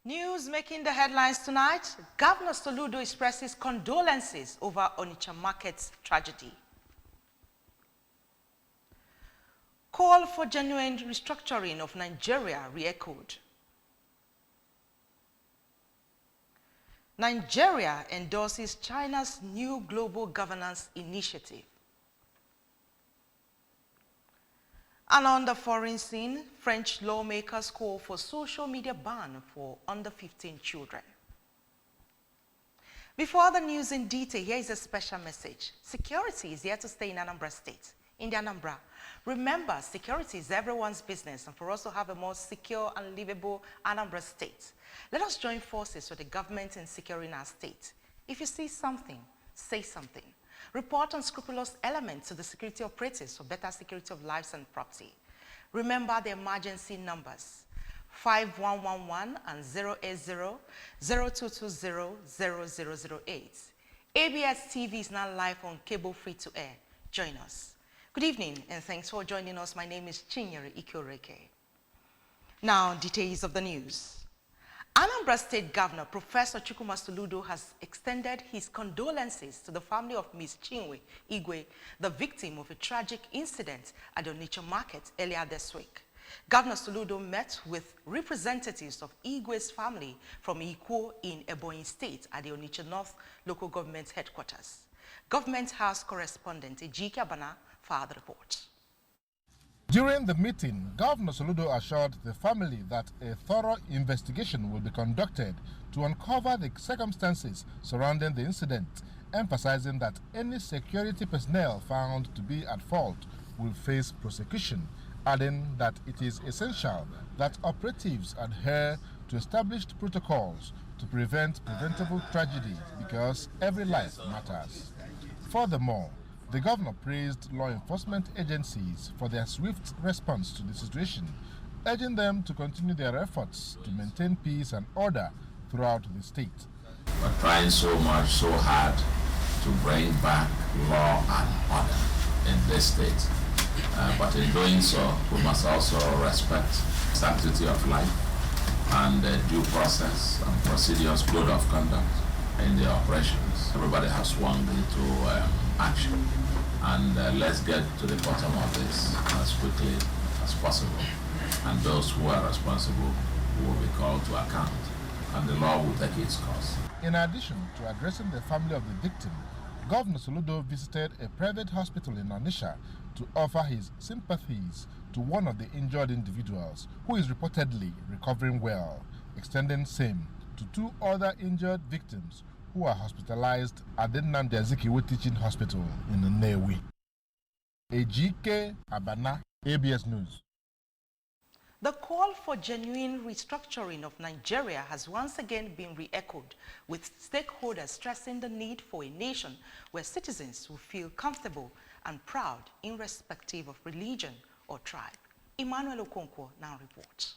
News making the headlines tonight, Governor Soludo expresses condolences over Onitsha Market's tragedy. Call for genuine restructuring of Nigeria re-echoed. Nigeria endorses China's new global governance initiative. And on the foreign scene, French lawmakers call for social media ban for under 15 children. Before the news in detail, here is a special message. Security is here to stay in Anambra State. In the Anambra, remember, security is everyone's business, and for us to have a more secure and livable Anambra State, let us join forces with the government in securing our state. If you see something, say something. Report unscrupulous elements to the security operatives for better security of lives and property. Remember the emergency numbers 5111 and 080-0220-0008. ABS TV is now live on cable free to air. Join us. Good evening and thanks for joining us. My name is Chinyere Ikoreke. Now, details of the news. Anambra State Governor Professor Chukwuma Soludo has extended his condolences to the family of Ms. Chinwe Igwe, the victim of a tragic incident at the Onitsha Market earlier this week. Governor Soludo met with representatives of Igwe's family from Ikwo in Ebonyi State at the Onitsha North Local Government Headquarters. Government House correspondent Ejike Abana filed the report. During the meeting, Governor Soludo assured the family that a thorough investigation will be conducted to uncover the circumstances surrounding the incident, emphasizing that any security personnel found to be at fault will face prosecution, adding that it is essential that operatives adhere to established protocols to prevent preventable tragedy because every life matters. Furthermore, the governor praised law enforcement agencies for their swift response to the situation, urging them to continue their efforts to maintain peace and order throughout the state. We're trying so hard to bring back law and order in this state. But in doing so, we must also respect sanctity of life and due process and procedures, code of conduct in the operations. Everybody has swung into action, and let's get to the bottom of this as quickly as possible, and those who are responsible will be called to account, and the law will take its course. In addition to addressing the family of the victim, Governor Soludo visited a private hospital in Onitsha to offer his sympathies to one of the injured individuals who is reportedly recovering well, extending same to two other injured victims who are hospitalized at the Nnamdi Azikiwe Teaching Hospital in Nnewi. Ejike Abana, ABS News. The call for genuine restructuring of Nigeria has once again been re-echoed, with stakeholders stressing the need for a nation where citizens will feel comfortable and proud irrespective of religion or tribe. Emmanuel Okonkwo now reports.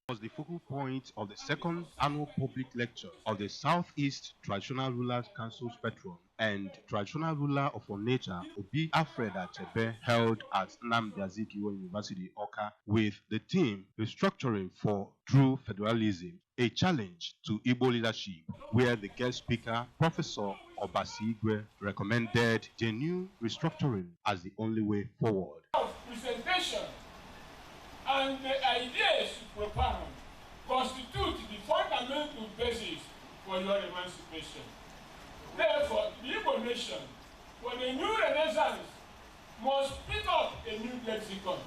Was the focal point of the second annual public lecture of the Southeast Traditional Rulers Council's patron and traditional ruler of Onitsha, Obi Alfred Achebe, held at Nnamdi Azikiwe University, Awka, with the theme Restructuring for True Federalism, a challenge to Igbo leadership, where the guest speaker, Professor Obasi Igwe, recommended genuine restructuring as the only way forward. Presentation and the ideas you propound constitute the fundamental basis for your emancipation. Therefore, the Igbo nation, for the new renaissance, must pick up a new lexicon.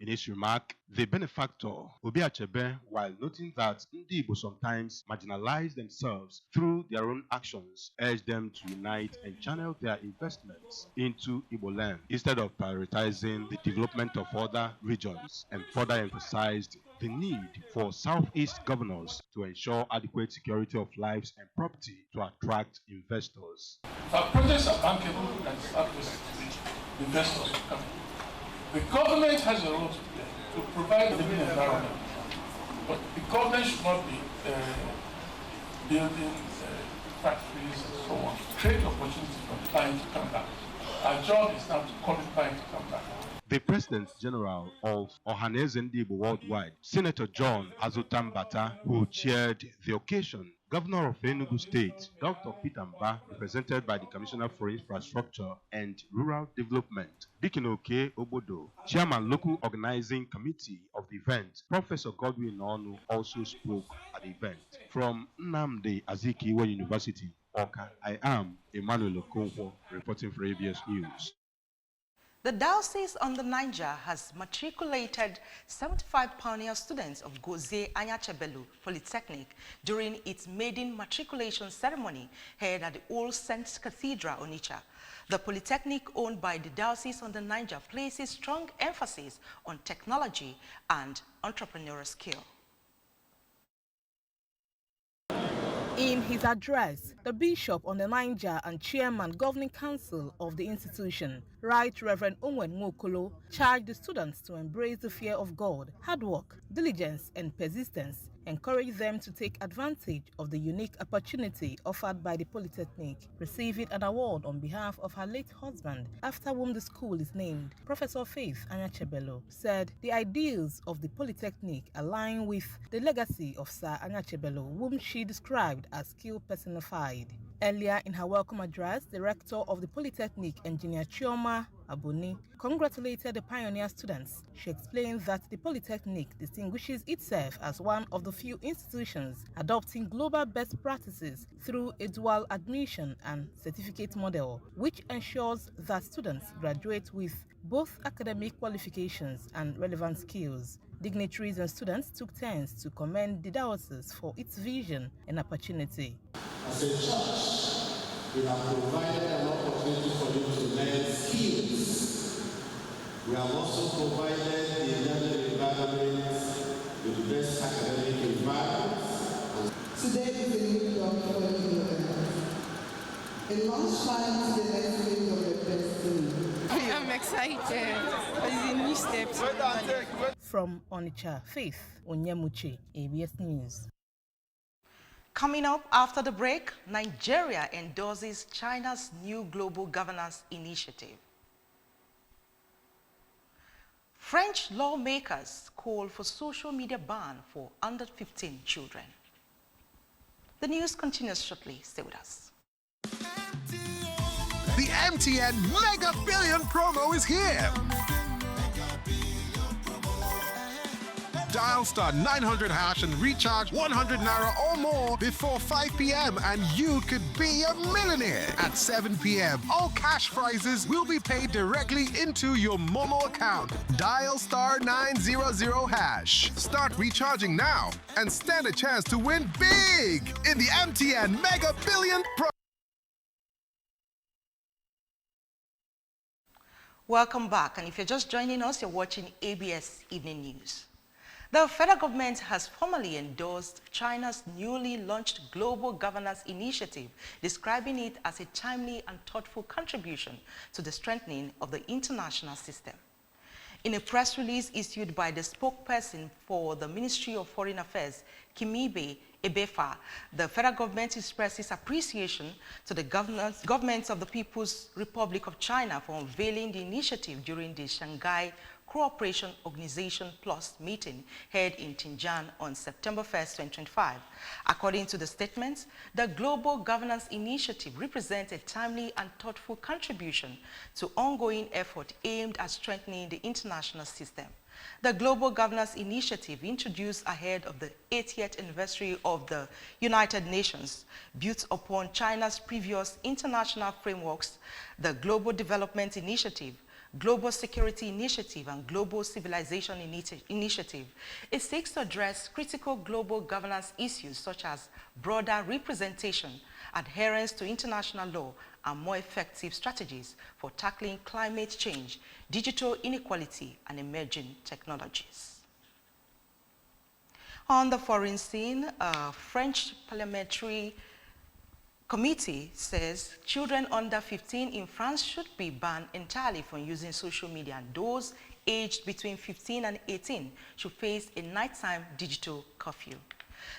In his remark, the benefactor, Obi Achebe, while noting that Ndi Igbo sometimes marginalize themselves through their own actions, urged them to unite and channel their investments into Igbo land instead of prioritizing the development of other regions, and further emphasized the need for Southeast governors to ensure adequate security of lives and property to attract investors. If our projects are bankable and Southwest investors will come. The government has a role to play to provide a living environment, but the government should not be building factories and so on. Create opportunities for the client to come back. Our job is now to qualify to come back. The President General of Ohaneze Ndigbo Worldwide, Senator John Azotambata, who chaired the occasion, Governor of Enugu State, Dr. Peter Mba, represented by the Commissioner for Infrastructure and Rural Development, Dikinoke Obodo, Chairman Local Organizing Committee of the event, Professor Godwin Onu also spoke at the event. From Nnamdi Azikiwe University, Oka, I am Emmanuel Okonkwo, reporting for ABS News. The Diocese on the Niger has matriculated 75 pioneer students of Gozie Anyachebelu Polytechnic during its maiden matriculation ceremony held at the Old Saints Cathedral, Onitsha. The Polytechnic, owned by the Diocese on the Niger, places strong emphasis on technology and entrepreneurial skill. In his address, the Bishop on the Niger and Chairman Governing Council of the institution, Right Reverend Onwen Nwokolo, charged the students to embrace the fear of God, hard work, diligence, and persistence, encourage them to take advantage of the unique opportunity offered by the Polytechnic, receiving an award on behalf of her late husband, after whom the school is named. Professor Faith Anyachebelu said the ideals of the Polytechnic align with the legacy of Sir Anyachebelu, whom she described as skill personified. Earlier in her welcome address, the rector of the Polytechnic, Engineer Chioma Abuni, congratulated the pioneer students. She explained that the Polytechnic distinguishes itself as one of the few institutions adopting global best practices through a dual admission and certificate model, which ensures that students graduate with both academic qualifications and relevant skills. Dignitaries and students took turns to commend the diocese for its vision and opportunity. As a church, we have provided an opportunity for you to learn skills. We have also provided the learning environment with the best academic environment. Today is a new dawn for you. A launch pad to the next phase of your destiny. I'm excited. It's a new step. From Onitsha, Faith Onyemuche, ABS News. Coming up after the break, Nigeria endorses China's new global governance initiative. French lawmakers call for social media ban for under 15 children. The news continues shortly. Stay with us. The MTN Mega Billion promo is here. Dial *900# and recharge 100 Naira or more before 5 p.m. and you could be a millionaire. At 7 p.m., all cash prizes will be paid directly into your Momo account. Dial *900#. Start recharging now and stand a chance to win big in the MTN Mega Billion promo. Welcome back, and if you're just joining us, you're watching ABS Evening News. The federal government has formally endorsed China's newly launched Global Governance Initiative, describing it as a timely and thoughtful contribution to the strengthening of the international system. In a press release issued by the spokesperson for the Ministry of Foreign Affairs, Kimibe Ebefa, the federal government expresses appreciation to the governments of the People's Republic of China for unveiling the initiative during the Shanghai Cooperation Organization Plus meeting held in Tianjin on September 1st, 2025. According to the statement, the Global Governance Initiative represents a timely and thoughtful contribution to ongoing effort aimed at strengthening the international system. The Global Governance Initiative, introduced ahead of the 80th anniversary of the United Nations, built upon China's previous international frameworks, the Global Development Initiative, Global Security Initiative, and Global Civilization Initiative. It seeks to address critical global governance issues such as broader representation, adherence to international law, and more effective strategies for tackling climate change, digital inequality, and emerging technologies. On the foreign scene, a French parliamentary committee says children under 15 in France should be banned entirely from using social media, and those aged between 15 and 18 should face a nighttime digital curfew.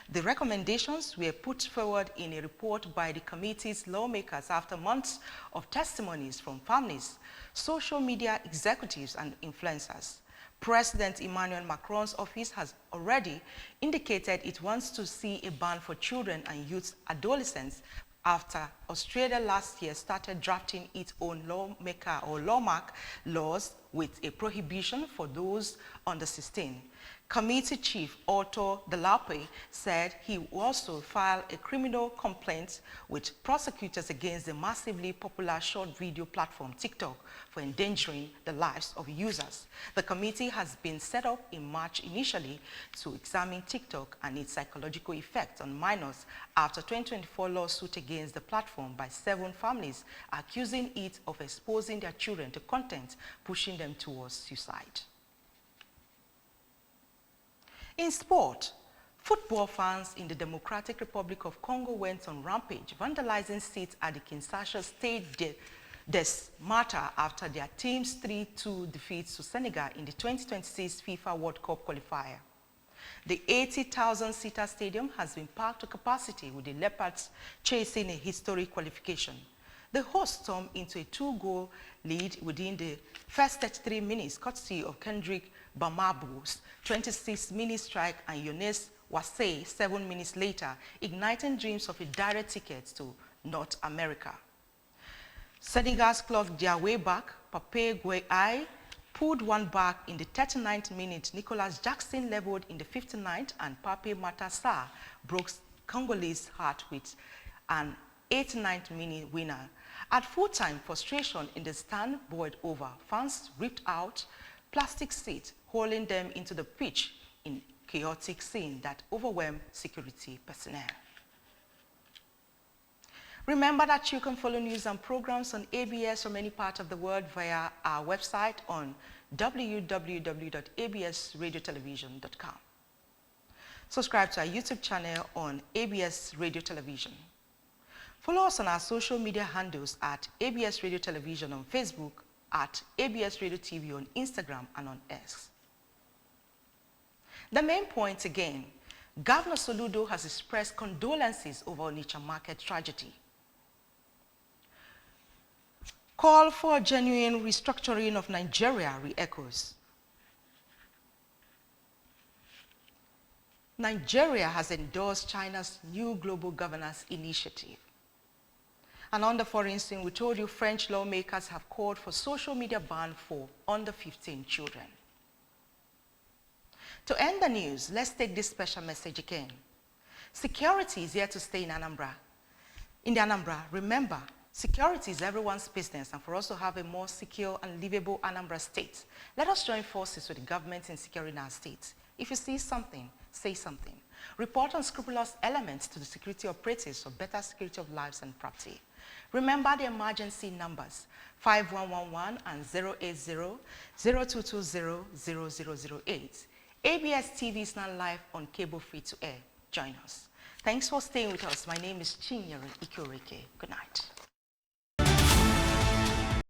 The recommendations were put forward in a report by the committee's lawmakers after months of testimonies from families, social media executives, and influencers. President Emmanuel Macron's office has already indicated it wants to see a ban for children and youth adolescents after Australia last year started drafting its own lawmark laws with a prohibition for those under 16. Committee Chief Otto Delape said he also filed a criminal complaint with prosecutors against the massively popular short video platform TikTok for endangering the lives of users. The committee has been set up in March initially to examine TikTok and its psychological effects on minors after 2024 lawsuit against the platform by 7 families accusing it of exposing their children to content pushing them towards suicide. In sport, football fans in the Democratic Republic of Congo went on rampage, vandalizing seats at the Kinshasa Stade des Martyrs after their team's 3-2 defeat to Senegal in the 2026 FIFA World Cup qualifier. The 80,000-seater stadium has been packed to capacity, with the Leopards chasing a historic qualification. The hosts stormed into a 2-goal lead within the first 33 minutes, courtesy of Kendrick Bamabu's 26-minute strike and Younes Wassey 7 minutes later, igniting dreams of a direct ticket to North America. Senegal's clocked their way back. Pape Gueye pulled one back in the 39th minute. Nicolas Jackson leveled in the 59th, and Pape Matar Sarr broke Congolese heart with an 89th minute winner. At full-time, frustration in the stand boiled over. Fans ripped out plastic seats, hauling them into the pitch in chaotic scene that overwhelmed security personnel. Remember that you can follow news and programs on ABS from any part of the world via our website on www.absradiotelevision.com. Subscribe to our YouTube channel on ABS Radio Television. Follow us on our social media handles at ABS Radio Television on Facebook, at ABS Radio TV on Instagram and on X. The main point again, Governor Soludo has expressed condolences over Onitsha market tragedy. Call for a genuine restructuring of Nigeria re-echoes. Nigeria has endorsed China's new global governance initiative. And on the foreign scene, we told you French lawmakers have called for social media ban for under 15 children. To end the news, let's take this special message again. Security is here to stay in Anambra. In the Anambra, remember, security is everyone's business, and for us to have a more secure and livable Anambra state, let us join forces with the government in securing our state. If you see something, say something. Report unscrupulous elements to the security operatives for better security of lives and property. Remember the emergency numbers 5111 and 080-0220-0008. ABS TV is now live on cable free to air. Join us. Thanks for staying with us. My name is Chinyere Ikoreke. Good night.